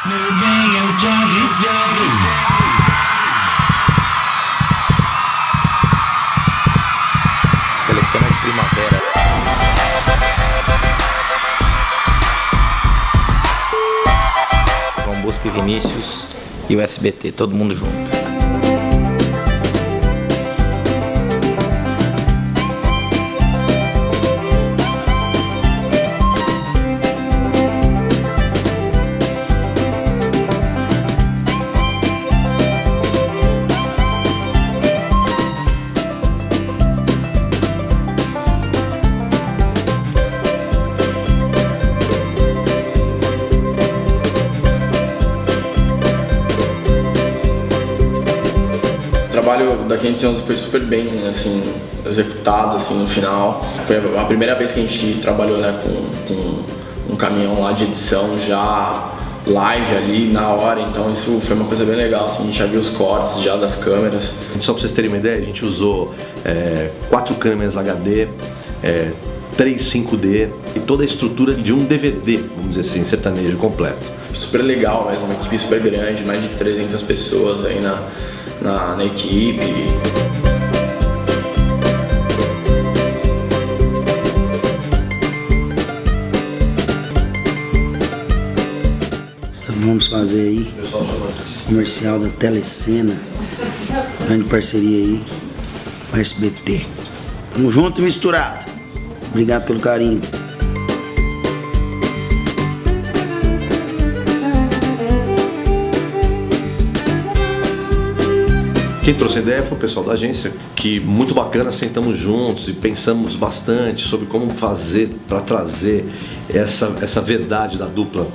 Meu bem, eu te avisei. Telecena de primavera. João Bosco e Vinícius e o SBT, todo mundo junto. O trabalho da 511 foi super bem, assim, executado, assim, no final. Foi a primeira vez que a gente trabalhou, né, com um caminhão lá de edição já live ali na hora, então isso foi uma coisa bem legal, assim, a gente já viu os cortes já das câmeras. Só para vocês terem uma ideia, a gente usou 4 câmeras HD, 3 5D e toda a estrutura de um DVD, vamos dizer assim, sertanejo completo. Super legal mesmo, uma equipe super grande, mais de 300 pessoas aí na equipe. Vamos fazer aí comercial da Telecena, grande parceria aí com a SBT. Tamo junto e misturado. Obrigado pelo carinho. Quem trouxe a ideia foi o pessoal da agência, que muito bacana, sentamos juntos e pensamos bastante sobre como fazer para trazer essa verdade da dupla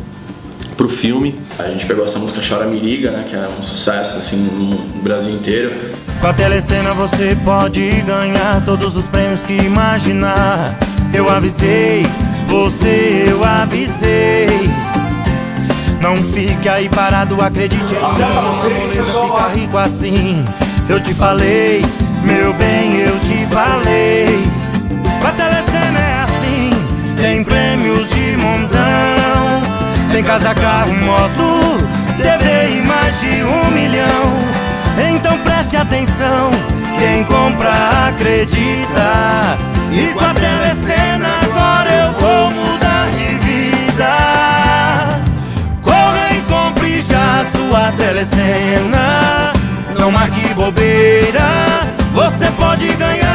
pro filme. A gente pegou essa música Chora Miriga, né, que é um sucesso assim no Brasil inteiro. Com a Telecena você pode ganhar todos os prêmios que imaginar. Eu avisei, eu avisei. Não fique aí parado, acredite em mim. Moleza fica rico assim. Eu te falei, meu bem, eu te falei. Com a Telecena é assim. Tem prêmios de montão. Tem casa, carro, moto, TV e mais de 1 milhão. Então preste atenção, quem compra acredita. E com a Telecena agora eu vou mudar de vida. Corra e compre já a sua Telecena. Não marque bobeira, você pode ganhar